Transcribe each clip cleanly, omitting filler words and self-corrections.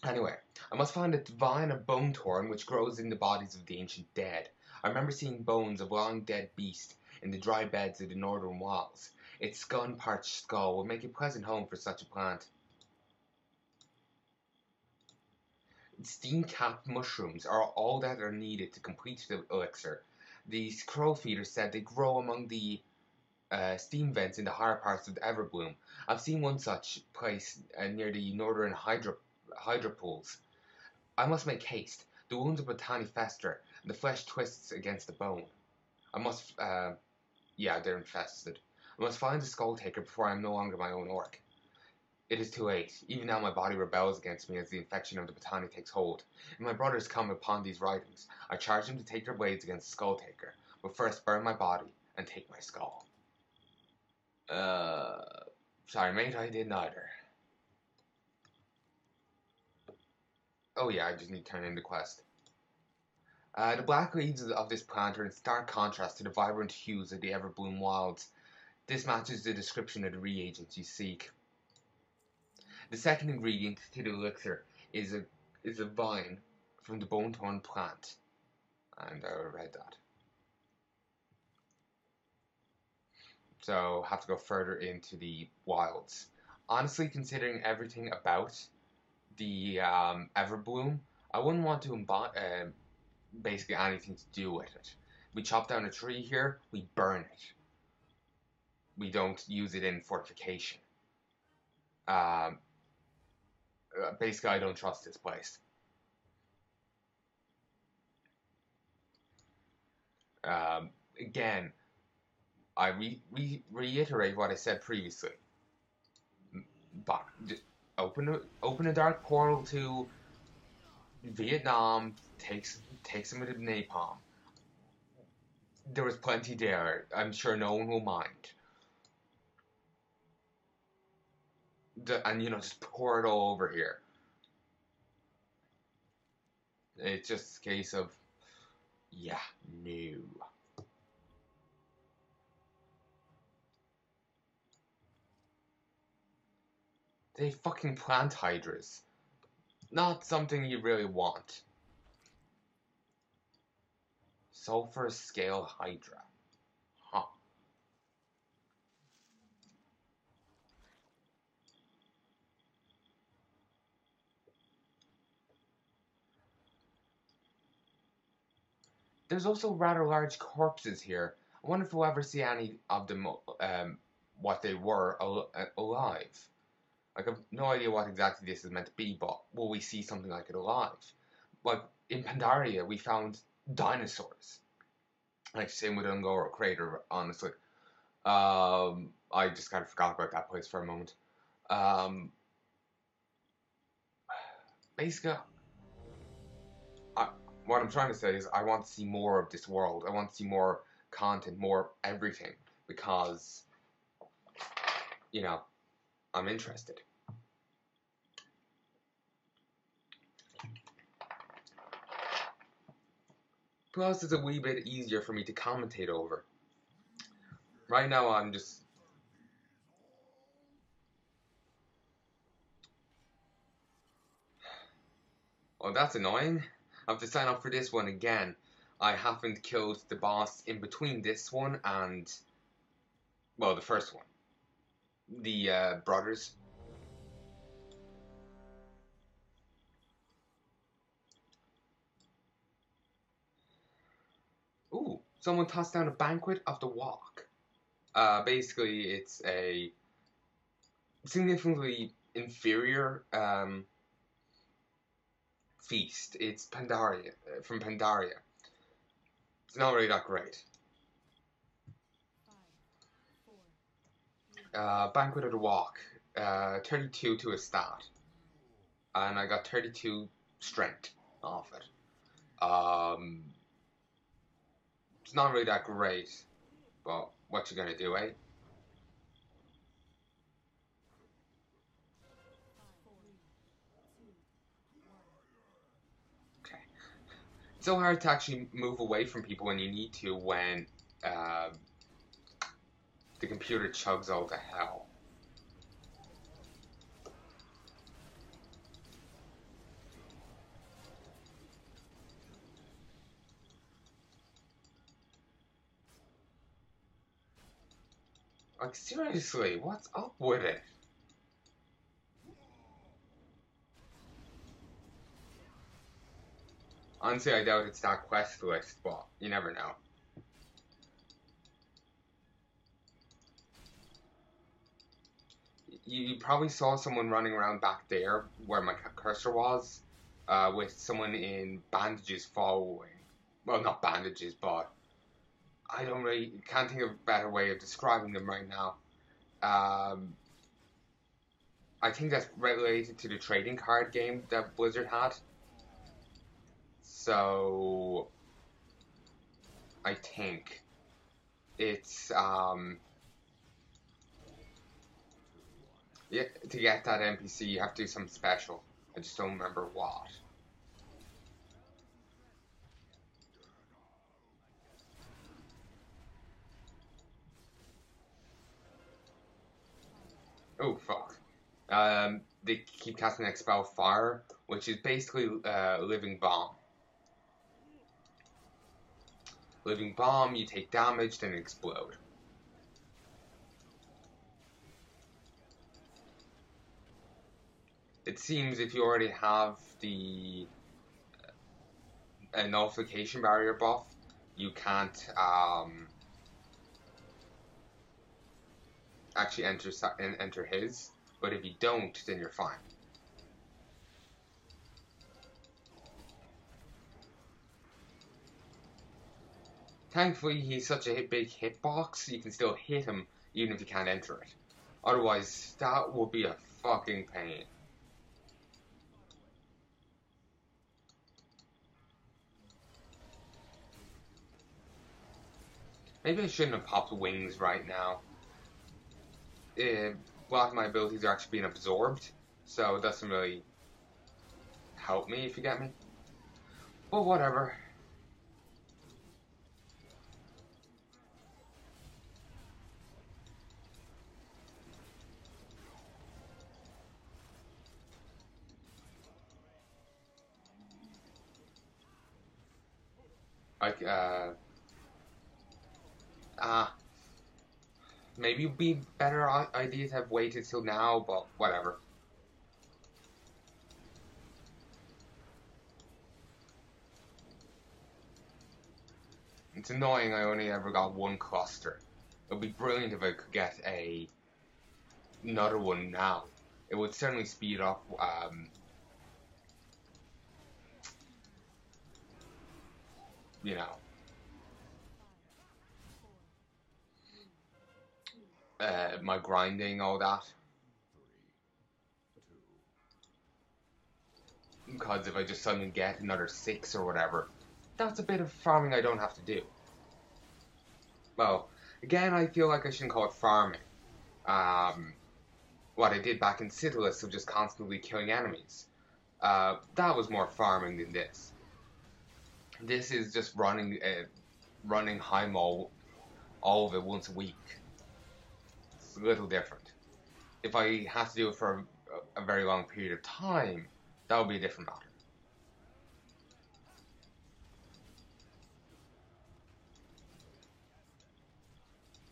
Anyway, I must find a vine of bone thorn which grows in the bodies of the ancient dead. I remember seeing bones of a long dead beast in the dry beds of the northern wilds. Its scun-parched skull would make a pleasant home for such a plant. Steam-capped mushrooms are all that are needed to complete the elixir. These crow feeders said they grow among the steam vents in the higher parts of the Everbloom. I've seen one such place near the northern hydro pools. I must make haste. The wounds of Botani fester, and the flesh twists against the bone. I must, yeah, they're infested. I must find the Skull Taker before I am no longer my own orc. It is too late. Even now my body rebels against me as the infection of the Botani takes hold. If my brothers come upon these writings, I charge them to take their blades against the Skull Taker, but first burn my body and take my skull. Sorry mate, I did neither. Oh yeah, I just need to turn in the quest. The black leaves of this plant are in stark contrast to the vibrant hues of the Everbloom wilds. This matches the description of the reagents you seek. The second ingredient to the elixir is a vine from the bone thorn plant. And I read that. So have to go further into the wilds. Honestly, considering everything about the Everbloom, I wouldn't want to basically anything to do with it. We chop down a tree here, we burn it. We don't use it in fortification. Basically, I don't trust this place. Again, I reiterate what I said previously. But open a dark portal to Vietnam. Take some of the napalm. There was plenty there. I'm sure no one will mind. And just pour it all over here. It's just a case of, yeah, no. They fucking plant hydras. Not something you really want. Sulfur scale hydra. Huh. There's also rather large corpses here. I wonder if we'll ever see any of them, what they were alive. Like, I've no idea what exactly this is meant to be, but will we see something like it alive? Like, in Pandaria, we found dinosaurs. Like, same with Ungoro Crater, honestly. I just kind of forgot about that place for a moment. Basically, what I'm trying to say is I want to see more of this world. I want to see more content, more everything, because, I'm interested. Plus, it's a wee bit easier for me to commentate over. Right now, I'm just... Oh, that's annoying. I have to sign up for this one again. I haven't killed the boss in between this one and... well, the first one. The brothers. Ooh, someone tossed down a banquet of the walk. Basically, it's a significantly inferior feast. It's Pandaria, from Pandaria. It's not really that great. Banquet of the Walk. 32 to a stat. And I got 32 strength off it. It's not really that great, but what you gonna do, eh? Okay. It's so hard to actually move away from people when you need to when the computer chugs all to hell. Like, seriously, what's up with it? Honestly, I doubt it's that quest list, but you never know. You probably saw someone running around back there where my cursor was, with someone in bandages following. Well, not bandages, but I don't really can't think of a better way of describing them right now. Um, I think that's related to the trading card game that Blizzard had. So I think it's yeah, to get that NPC you have to do something special. I just don't remember what. Oh fuck. They keep casting Expel Fire, which is basically Living Bomb. Living Bomb, you take damage, then explode. It seems if you already have the nullification barrier buff, you can't actually enter his. But if you don't, then you're fine. Thankfully, he's such a big hitbox, you can still hit him even if you can't enter it. Otherwise, that would be a fucking pain. Maybe I shouldn't have popped wings right now. A lot of my abilities are actually being absorbed, so it doesn't really help me, if you get me. But whatever. Like, maybe it'd be better idea to have waited till now, but whatever. It's annoying I only ever got one cluster. It would be brilliant if I could get another one now. It would certainly speed up, you know, my grinding, all that. Because if I just suddenly get another 6 or whatever, that's a bit of farming I don't have to do. Well, again, I feel like I shouldn't call it farming. Um, what I did back in Citadel of just constantly killing enemies. That was more farming than this. This is just running high mall all of it once a week. It's a little different. If I have to do it for a very long period of time, that would be a different matter.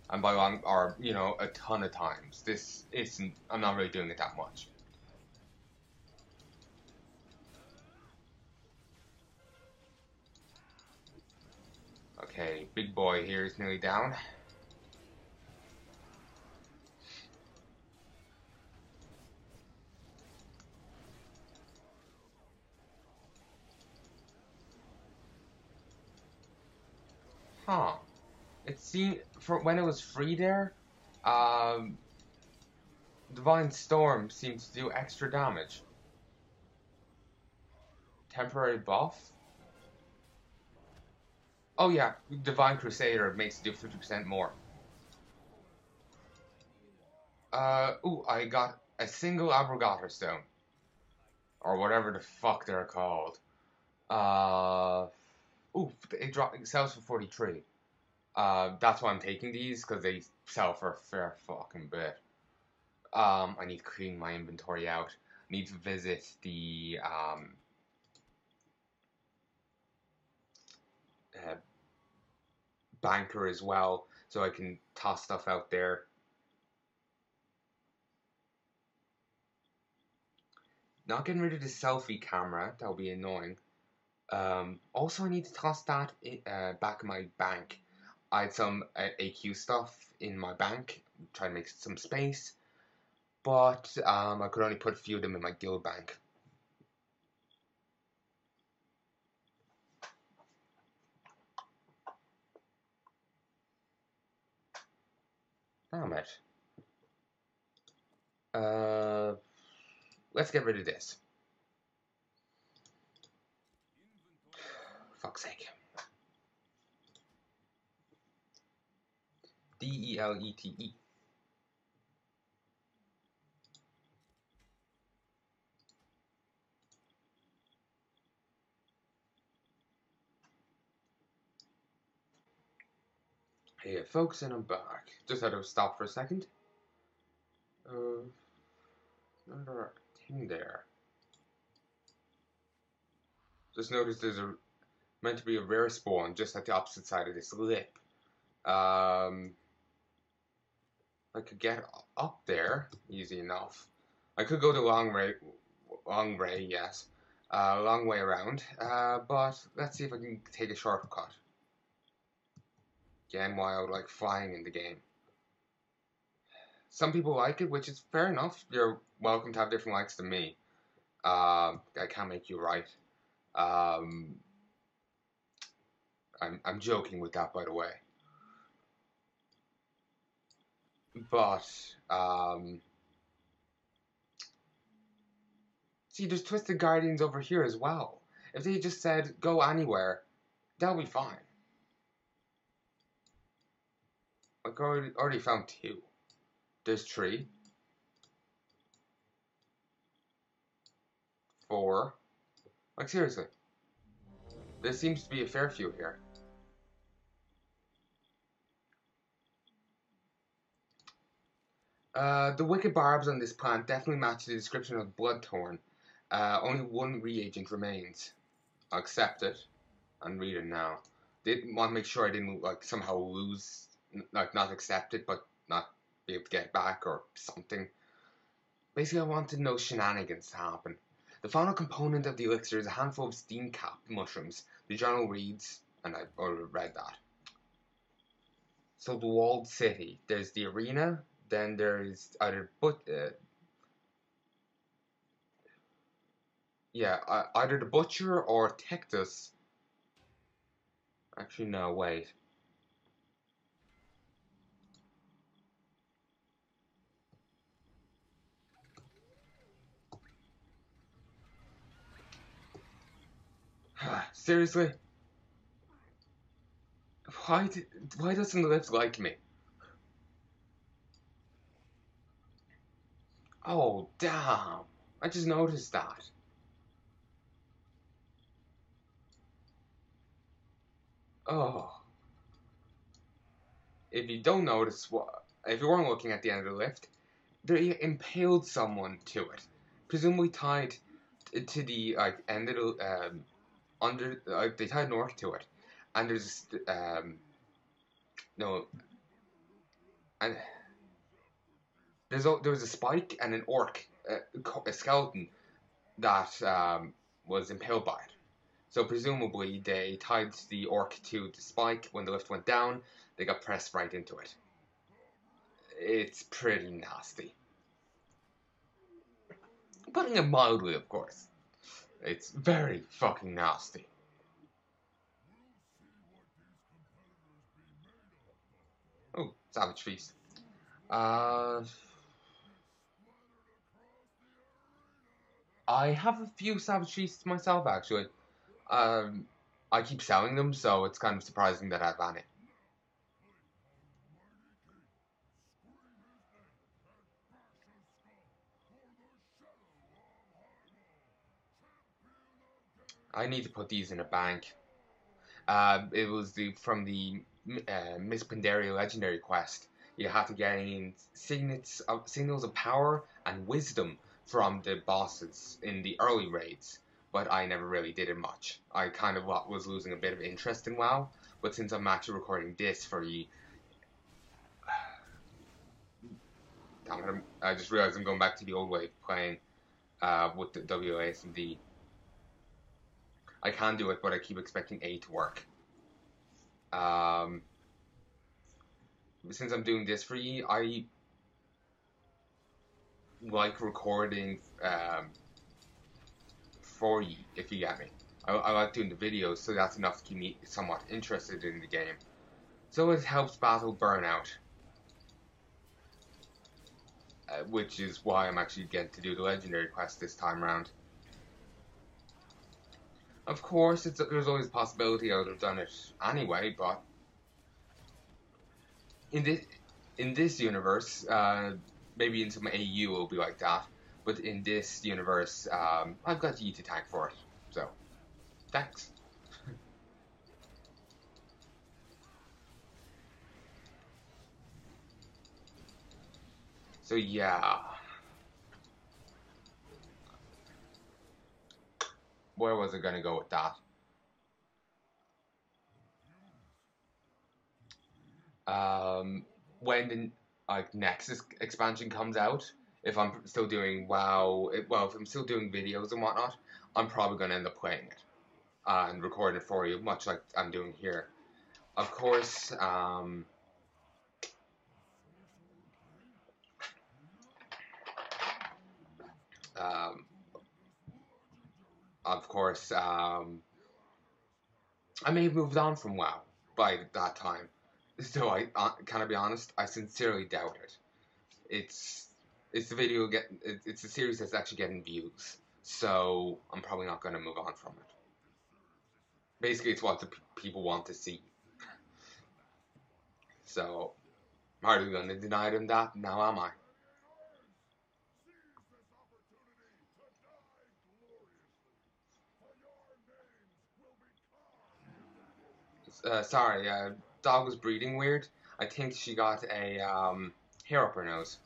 And by long, or a ton of times. This isn't. I'm not really doing it that much. Okay, big boy here is nearly down. Huh. It seemed for when it was free there, um, Divine Storm seemed to do extra damage. Temporary buff. Oh yeah, Divine Crusader makes it do 50% more. Ooh, I got a single Abrogator Stone. Or whatever the fuck they're called. Ooh, it sells for 43. That's why I'm taking these, because they sell for a fair fucking bit. I need to clean my inventory out. Need to visit the, banker as well, so I can toss stuff out there. Not getting rid of the selfie camera. That would be annoying. Also, I need to toss that back in my bank. I had some AQ stuff in my bank. Try to make some space. But I could only put a few of them in my guild bank. Damn it. Let's get rid of this. Fuck's sake. DELETE. Hey, folks, and I'm back. Just had to stop for a second. Another thing there. Just noticed there's meant to be a rare spawn just at the opposite side of this lip. I could get up there easy enough. I could go the long way, yes, long way around. But let's see if I can take a shortcut. Again, while like flying in the game. Some people like it, which is fair enough. You're welcome to have different likes than me. I can't make you right. I'm joking with that, by the way. But see, there's Twisted Guardians over here as well. If they just said go anywhere, that'll be fine. Like I already found 2. There's 3, 4. Like seriously, there seems to be a fair few here. The wicked barbs on this plant definitely match the description of Bloodthorn. Only 1 reagent remains. I'll accept it and read it now. Didn't want to make sure I didn't like somehow lose, like not accept it, but not be able to get back or something. Basically, I wanted no shenanigans to happen. The final component of the elixir is a handful of steam-capped mushrooms. The journal reads, and I've already read that. So the walled city. There's the arena. Then there's either either the butcher or Tectus. Actually, no, wait. Seriously? Why doesn't the lips like me? Oh, damn. I just noticed that. Oh. If you don't notice, if you weren't looking at the end of the lift, they impaled someone to it. Presumably tied to the end of the, they tied an orc to it. And there's, no, and there was a spike and an orc, a skeleton that was impaled by it. So presumably they tied the orc to the spike. When the lift went down, they got pressed right into it. It's pretty nasty. Putting it mildly, of course. It's very fucking nasty. Oh, Savage Feast. I have a few Savage Feasts myself, actually. I keep selling them, so it's kind of surprising that I have any. I need to put these in a bank. It was from the Miss Pandaria Legendary Quest. You had to gain signals of power and wisdom from the bosses in the early raids, but I never really did it much. I kind of was losing a bit of interest in WoW, but since I'm actually recording this for you, damn it, I just realized I'm going back to the old way of playing. with the WASD. I can do it, but I keep expecting A to work. Since I'm doing this for you, I like recording for you, if you get me. I like doing the videos, so that's enough to keep me somewhat interested in the game. So it helps battle burnout, which is why I'm actually getting to do the legendary quest this time around. Of course, there's always a possibility I would have done it anyway, but in this universe, maybe in some AU it'll be like that, but in this universe, I've got you to thank for it. So, thanks. So yeah, where was I gonna go with that? When the Nexus expansion comes out, if I'm still doing WoW, if I'm still doing videos and whatnot, I'm probably gonna end up playing it and recording it for you, much like I'm doing here. Of course, um, I may have moved on from WoW by that time. So can I be honest? I sincerely doubt it. It's it's it's a series that's actually getting views, so I'm probably not going to move on from it. Basically, it's what the people want to see. So, I'm hardly going to deny them that. Now am I? Sorry, dog was breathing weird. I think she got a hair up her nose.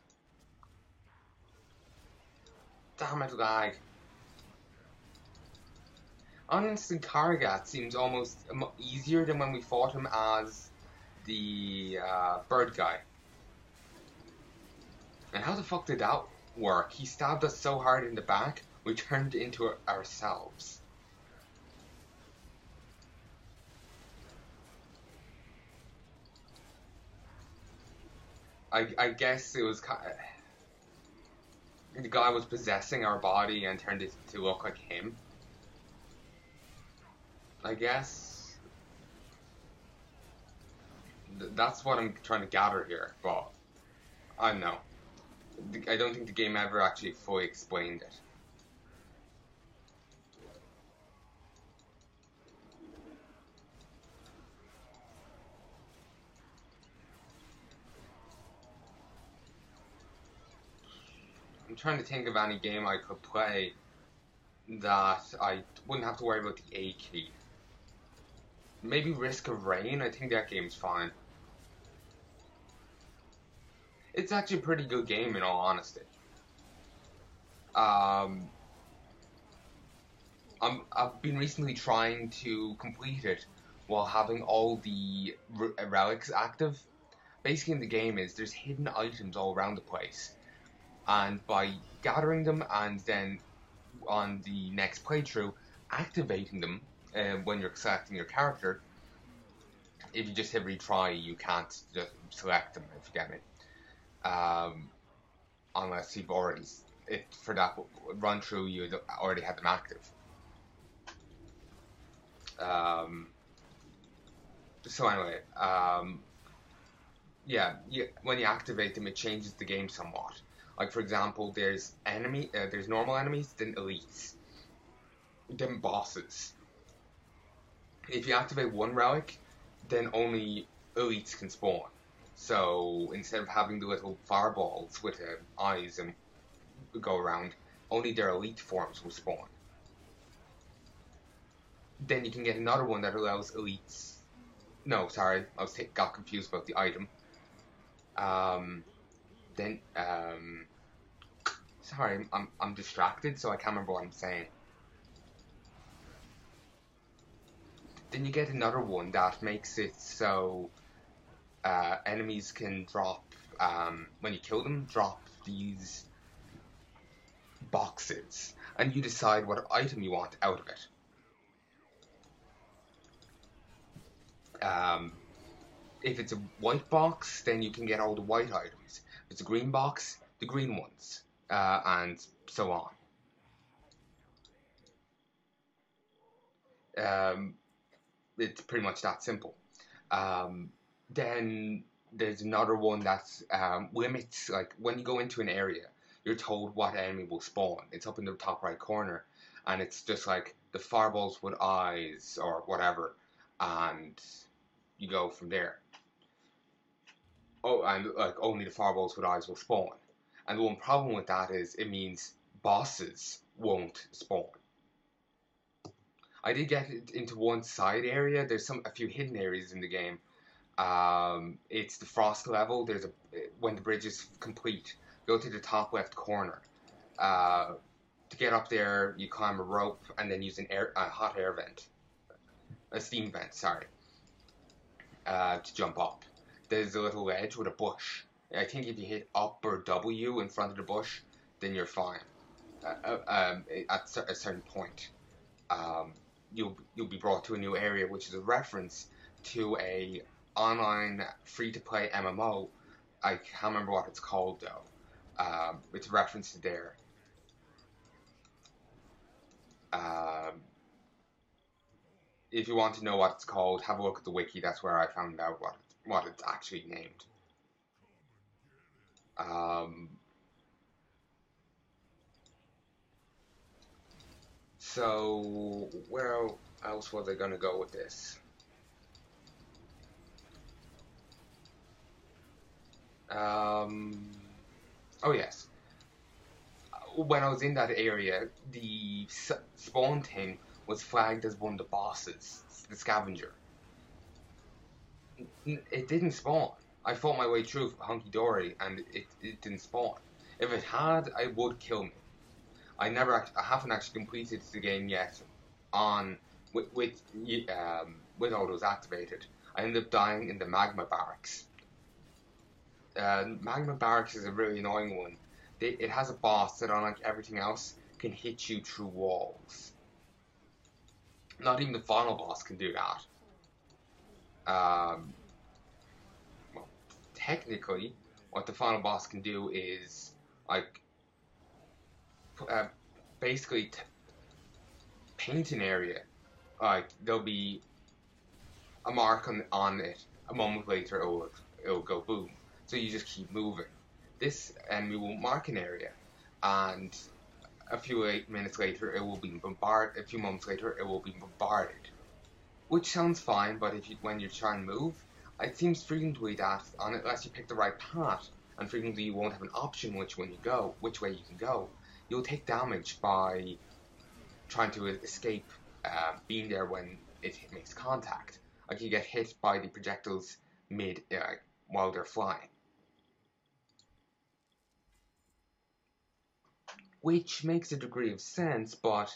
Damn it, lag. Honestly, Kargat seems almost easier than when we fought him as the bird guy. And how the fuck did that work? He stabbed us so hard in the back, we turned into ourselves. I guess it was the guy was possessing our body and turned it to look like him. I guess that's what I'm trying to gather here, but I don't know. I don't think the game ever actually fully explained it. I'm trying to think of any game I could play that I wouldn't have to worry about the A key. Maybe Risk of Rain, I think that game's fine. It's actually a pretty good game in all honesty. I've been recently trying to complete it while having all the relics active. Basically in the game is there's hidden items all around the place, and by gathering them and then on the next playthrough activating them when you're selecting your character, if you just hit retry you can't just select them, if you get me. Unless you've already for that run through you already had them active. So anyway, yeah, when you activate them, it changes the game somewhat. Like for example, there's normal enemies, then elites, then bosses. If you activate one relic, then only elites can spawn. So instead of having the little fireballs with eyes and go around, only their elite forms will spawn. Then you can get another one that allows elites. No, sorry, got confused about the item. Sorry, I'm distracted, so I can't remember what I'm saying. Then you get another one that makes it so enemies can drop when you kill them, drop these boxes, and you decide what item you want out of it. If it's a white box, then you can get all the white items. If it's a green box, the green ones, and so on. It's pretty much that simple. Then there's another one that limits, like when you go into an area, you're told what enemy will spawn. It's up in the top right corner, and it's just like the fireballs with eyes or whatever, and you go from there. Oh, and like only the fireballs with eyes will spawn. And the one problem with that is it means bosses won't spawn. I did get into one side area. There's a few hidden areas in the game. It's the frost level. When the bridge is complete, go to the top left corner. To get up there, you climb a rope and then use a hot air vent, a steam vent, sorry, to jump up. There's a little ledge with a bush. I think if you hit up or W in front of the bush, then you're fine. At a certain point, you'll be brought to a new area, which is a reference to a online free-to-play MMO. I can't remember what it's called though. It's a reference to there. If you want to know what it's called, have a look at the wiki. That's where I found out what it's actually named. So where else was I gonna go with this? Oh yes. When I was in that area, the spawn thing was flagged as one of the bosses, the scavenger. It didn't spawn. I fought my way through hunky-dory, and it didn't spawn. If it had, it would kill me. I haven't actually completed the game yet with all those activated. I ended up dying in the magma barracks. Magma barracks is a really annoying one. It has a boss that, unlike everything else, can hit you through walls. Not even the final boss can do that. Well, technically, what the final boss can do is like basically paint an area. Like there'll be a mark on it. A moment later, it'll go boom. So you just keep moving. This enemy will mark an area, and a few minutes later, it will be bombarded. A few moments later, it will be bombarded. Which sounds fine, but when you're trying to move, it seems frequently that unless you pick the right path, and frequently you won't have an option which way you can go, you'll take damage by trying to escape being there when it makes contact. Like you get hit by the projectiles while they're flying. Which makes a degree of sense, but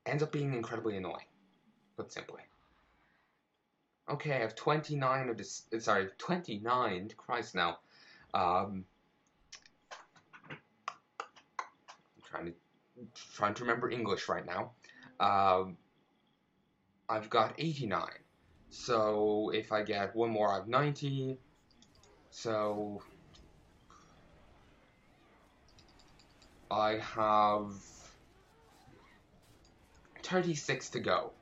ends up being incredibly annoying, put simply. Okay, I have 29 of this. Sorry, 29. Christ, now. I'm trying to remember English right now. I've got 89. So if I get one more, I have 90. So I have 36 to go.